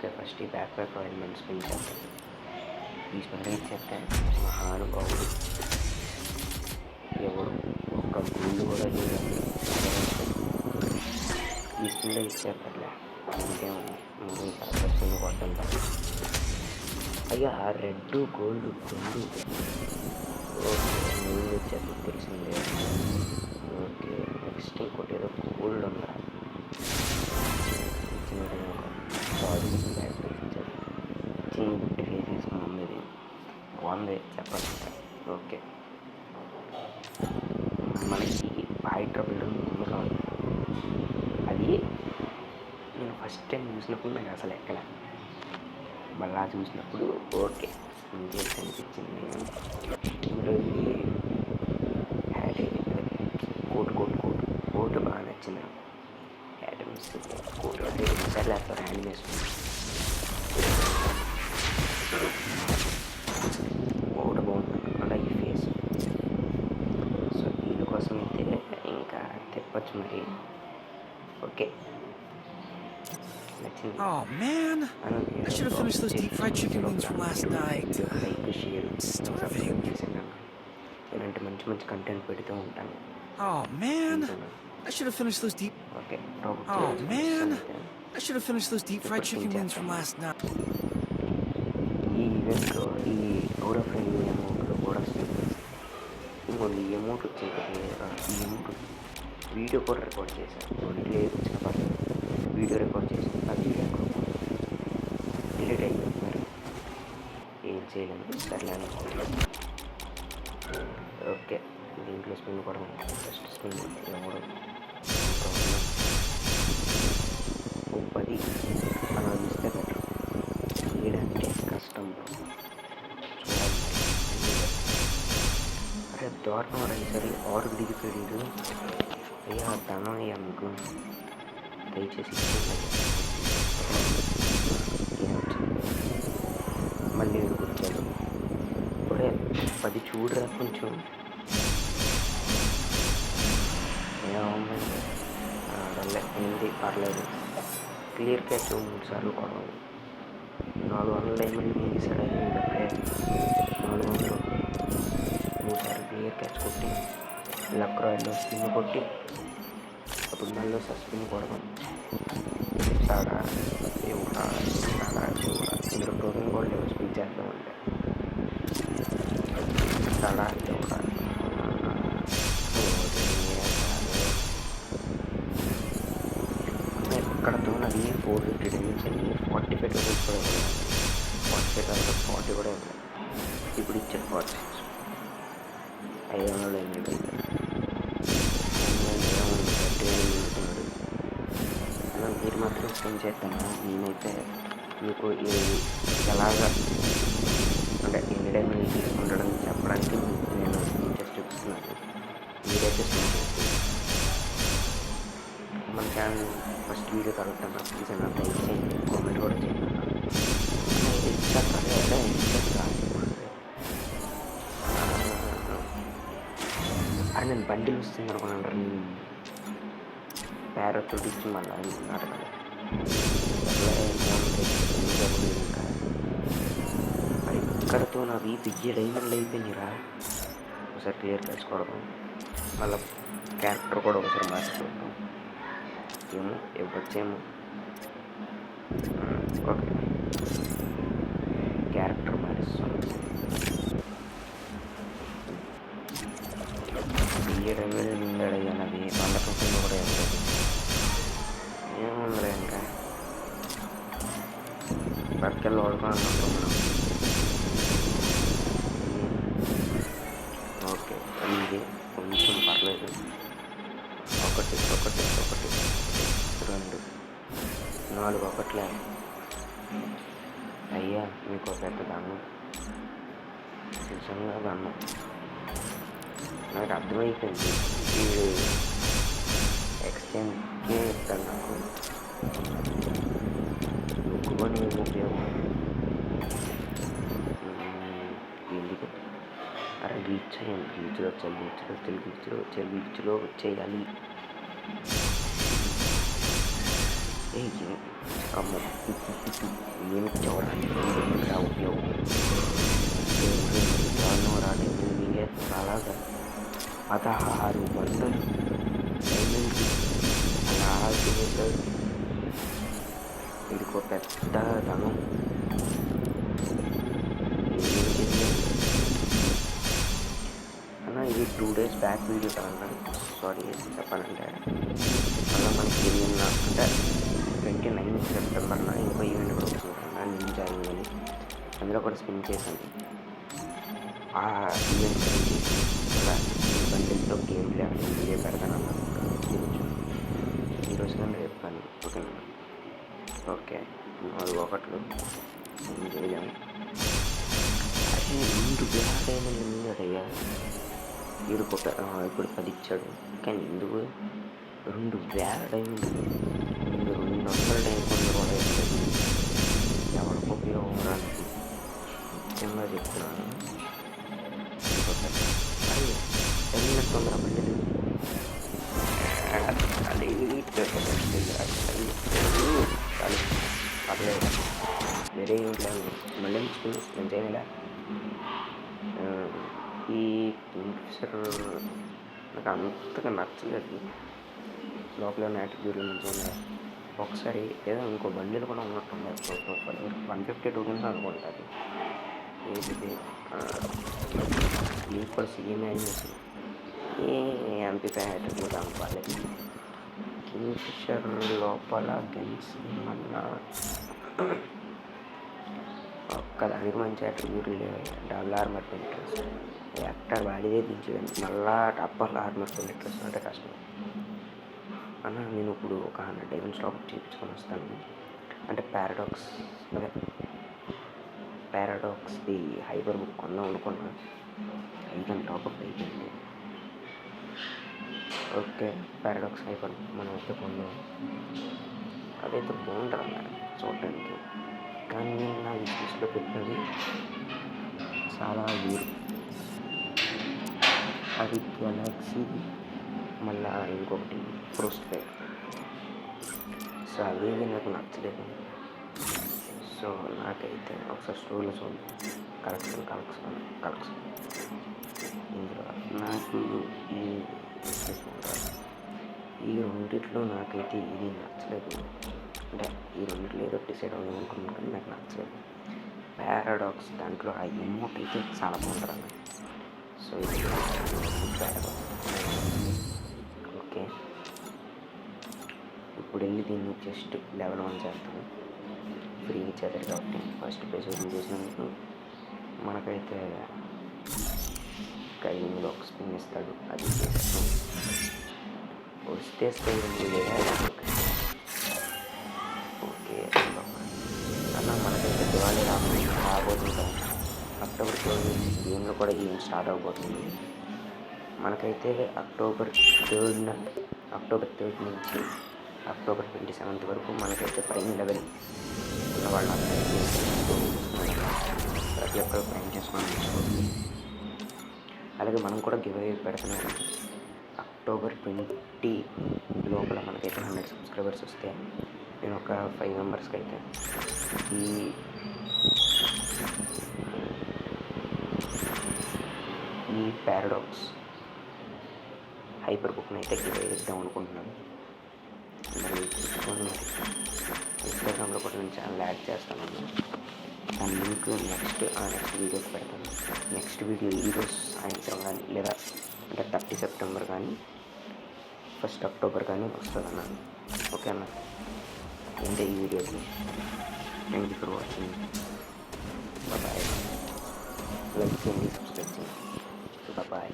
Okay, first ఈ back pack oil మనం spin చేద్దాం. ఈ స్పిన్ ఇచ్చేస్తే మహానుభావుడు ఎవరు ఒక్క గుండు కూడా లేదండి. ఈ స్పిన్లో ఇచ్చేస్తారులే, ఇంకేముంది ముందు తర్వాత స్పిన్ కొట్టంతా. అయ్యా రెడ్ గోల్డ్ రెండు ఓకే ముందు వచ్చేది తెలిసిందే. ఓకే నెక్స్ట్ ఇంకోటి ఏదో గోల్డ్ ఉందా ఇచ్చినట్టు ఒక బాడీ బ్యాక్ ఇచ్చారు. చిన్న గుట్టి ఫేస్ తీసుకుని ఉంది, ఇది బాగుంది చెప్పాలంటే. ఓకే మనకి హైడ్రోబిల్ ముందు కావాలి. అది నేను ఫస్ట్ టైం చూసినప్పుడు నాకు అసలు ఎక్కడ మళ్ళా చూసినప్పుడు ఓకే ఇంకేం కనిపించింది. ఇందులో హ్యాట్ కోట్ బాగా నచ్చింది నాకు. హ్యాట్ మిస్ కోట్ అంటే ఒకసారి లేకపోతే హ్యాండ్ వేసుకుని కోట్ బాగుంది అలా ఈ ఫేస్. సో దీనికోసం అయితే ఇంకా తెప్పచ్చు మరి. Okay Oh man, I should have finished those deep fried chicken wings from last night. Starving. ఇలాంటి మంచి మంచి కంటెంట్ పెడుతూ ఉంటాను. Oh man, I should have finished those deep. Okay Oh man, I should have finished those deep fried chicken wings from last night. ఈ ఈవెంట్లో ఈ out of frame అమౌంట్లో కూడా ఇంకొన్ని ఈ అమౌంట్ వచ్చింది కదా, ఈ అమౌంట్ వీడియో కూడా రికార్డ్ చేశాను. డిలేట్ వచ్చిన పర్లేదు, వీడియో రికార్డ్ చేసి ఆ వీడియో డిలీట్ అయిపోయింది. మరి ఏం చేయలేము, సర్లే. ఓకే దీంట్లో స్పిన్ కూడా ఫస్ట్ స్పిన్ ఎవడు 10 అలా ఇస్తే బెటర్. చేయడానికి కష్టం చూడాలి. అరే దారుణం రైసరి 6 దిగిపోయాడు. అయ్యా ధనం అయ్యా మీకు దయచేసి మళ్ళీ గుర్తాడు. ఇప్పుడే 10 చూడరా కొంచెం. ఏమండి ఎనిమిది పర్లేదు. క్లియర్ క్యాచ్ 3 సార్లు కొడవాలి. 400 డైమండ్ తీసాడు. అప్పుడే 400 3 సార్లు క్లియర్ క్యాచ్ కొట్టి లక్ రాయల్లో స్పిన్ కొట్టి అప్పుడు మళ్ళీ స్పిన్ కొడదాం. తాడా దేవుడా తాడా దేవుడా ఇందులో టోకెన్ కూడా లేవు. స్పిన్ చేద్దామంటే తాడా దేవుడా ఎక్కడతో అది 450 డైమండ్స్ అని 45 రూపీస్ కూడా ఇవ్వాలి. 45 తర్వాత 40 కూడా ఇవ్వాలి. ఇప్పుడు ఇచ్చారు 46 500 డైమండ్ అయితే అలా మీరు మాత్రం స్పెండ్ చేస్తాను. నేనైతే మీకు ఎలాగా అంటే ఎన్ని డైమండ్ తీసుకుంటాడో చెప్పడానికి నేను ఇంట్రెస్ట్ చూపిస్తున్నాను. మీరైతే స్పెండ్ చేస్తాను. మన ఛానల్ ఫస్ట్ వీడియో కలుగుతాను. ప్లీజ్ అన్న లైక్ చేయండి, కామెంట్ కూడా చేయండి. అని నేను బండిలు వస్తుంది అనుకున్నాను. ప్యారతో ఇచ్చి మళ్ళీ అనుకున్నారు కదా. మరి ఇక్కడతో నా వీపీ డైమండ్లు అయిపోయినాయిరా. ఒకసారి క్లియర్ చేసుకోవడం, మళ్ళీ క్యారెక్టర్ కూడా ఒకసారి మార్చుకోవడం. ఏమో ఇవ్వచ్చేమో. ఓకే క్యారెక్టర్ మారుస్తాను. డైమండ్ నిండాడయ్యా నాది. 100 రూపాయలు కూడా ఇవ్వలేదు. ఏముందిలే ఇంకా బట్టలు వాడుకోవాలి మనం. ఓకే ఇది కొంచెం పర్లేదు. ఒకటి 2 4 ఒకట్లే. అయ్యా మీకు పెద్ద దాన్ని నిజంగా దాన్ని నాకు అర్థమైపోయింది. వీడు ఎక్స్చేంజ్కే ఇస్తాను నాకు. ముక్కుకొని ఏం ఉపయోగం ఎందుకు? అరే రీచ్ అయ్యాను. రీచ్లో వచ్చేయాలి. ఏ అమ్మో ఏమి చూడడానికి ఇక్కడ ఉపయోగం రాని మీరే అలాగా 16 బండలు డైమండ్కి అలా చేశాడు. వీడికి ఒక పెద్ద ధనం ఏం చేశాడు అన్న. ఇది 2 days బ్యాక్ వీడియో అన్న, సారీ చెప్పాలంటే అలా మనకి నిన్న అంటే 29 సెప్టెంబర్న ఇంకో ఈవెంట్ కూడా వస్తుందన్న నేను జరిగిందని, అందులో కూడా స్పిన్ చేశాను. ఆ ఈవెంట్ అలా బండిల్తో గేమ్ ప్లే అని వీడియో పెడతానన్న, ఈరోజు కానీ రేపు కానీ. ఓకేనా? ఓకే 4 ఒకట్లు ఏం చేయలేము. అదే 2 బ్లాక్ డైమండ్లు ఉన్నాడయ్యా వీడికి ఒక ఇప్పుడు 10 ఇచ్చాడు. కానీ ఎందుకు 2 బ్లాక్ డైమండ్లు 200 డైమండ్లు కూడా ఇస్తుంది. ఎవరికి ఉపయోగపడానికి ముఖ్యంగా చెప్తున్నాను. అది తొందర బండిలు పర్లేదు వేరే ఇంట్లో మళ్ళీ నేను చేయలే. ఈ కింగ్ఫిషర్ నాకు అంతగా నచ్చలేదు. లోపల ఉన్న యాటిట్యూడ్ల నుంచి ఉన్నాయి. ఒకసారి ఏదో ఇంకో బండిలు కూడా ఉన్నట్టున్నాయి. 150 టోకెన్స్ అనుకుంటుంది. ఏంటిది ఈక్వల్ సీఎం అయింది. ఎంపీపై యాటిట్యూడ్ అనుకోలేదు. కింగ్ఫిషర్ లోపల గన్స్ మళ్ళా ఒక్కదానికి మంచి యాటిట్యూడ్ లేవు. డబుల్ ఆర్మర్ పెంట్రెస్ యాక్టర్ వాడిదే దించేది, మళ్ళా డబ్బల్ ఆర్మర్ పెంట్రెస్ అంటే కష్టం అన్న. నేను ఇప్పుడు ఒక 100 డైమండ్స్ టాప్ చేయించుకొని వస్తాను. అంటే పారాడాక్స్ది హైపర్ బుక్ కొందాం అనుకున్నా. అయిపోయింది, టాప్అప్ అయిపోయింది. ఓకే పారాడాక్స్ హైపర్ బుక్ మనం అయితే కొందాం. అదైతే బాగుంటుంది అన్న చూడటానికి. కానీ నేను నా విషయంలో పెట్టినది చాలా వీరు. అది గెలాక్సీ మళ్ళీ ఇంకొకటి ప్రోస్పైర్. సో అవేవి నాకు నచ్చలేదు. సో నాకైతే ఒకసారి స్టోర్లో చూద్దాం. కలెక్షన్ ఇందులో నాకు ఈ రెండిట్లో నాకైతే ఇది నచ్చలేదు. అంటే ఈ రెండిట్లో ఏదో డిసైడ్ అవుదాం అనుకున్నాను కానీ నాకు నచ్చలేదు. పారాడాక్స్ దాంట్లో ఆ ఎమోట్ అయితే చాలా బాగుంటుంది అన్న. సో ఇది పారాడాక్స్. ఓకే ఇప్పుడు వెళ్ళి దీన్ని జస్ట్ లెవెల్ 1 చేస్తాను. ఫ్రీ ఇచ్చేదారు కాబట్టి ఫస్ట్ పేజ్ ఓపెన్ చేసినందుకు మనకైతే స్కైవింగ్లో ఒక స్పిన్ ఇస్తాడు. అది చేస్తాం. వస్తే స్కైవింగ్ లేదా ఓకే అన్న. మనకైతే దివాళీ రాబోతుంటాం. అక్టోబర్ 12 గేమ్లో కూడా ఈవెంట్ స్టార్ట్ అవబోతుంది. మనకైతే అక్టోబర్ 3 నుంచి అక్టోబర్ 27 వరకు మనకైతే ప్రైమ్ లెవెల్ ఉన్న వాళ్ళందరికీ ప్రతి ఒక్కరు ప్రైమ్ చేసుకొని తీసుకోండి. అలాగే మనం కూడా గివ్ అవే పెడుతున్నాం. అక్టోబర్ 20 లోపల మనకైతే 100 సబ్స్క్రైబర్స్ వస్తే నేను ఒక 5 మెంబర్స్కి అయితే ఈ పారాడాక్స్ హైపర్ బుక్ని అయితే గివ్ అవే ఇద్దాం అనుకుంటున్నాను. మరి ఇన్స్టాగ్రామ్లో కూడా నేను ఛానల్ యాడ్ చేస్తాను. దాని లింక్ నెక్స్ట్ వీడియోకి పెడతాను. నెక్స్ట్ వీడియో ఈరోజు సాయంత్రం కానీ లేదా అంటే 30 సెప్టెంబర్ కానీ 1 అక్టోబర్ కానీ వస్తుంది అన్న. ఓకే అన్న. ఏంటి ఈ వీడియోకి thank you for watching. Bye. Like చేయండి, సబ్స్క్రైబ్ చేయండి. బాయ్.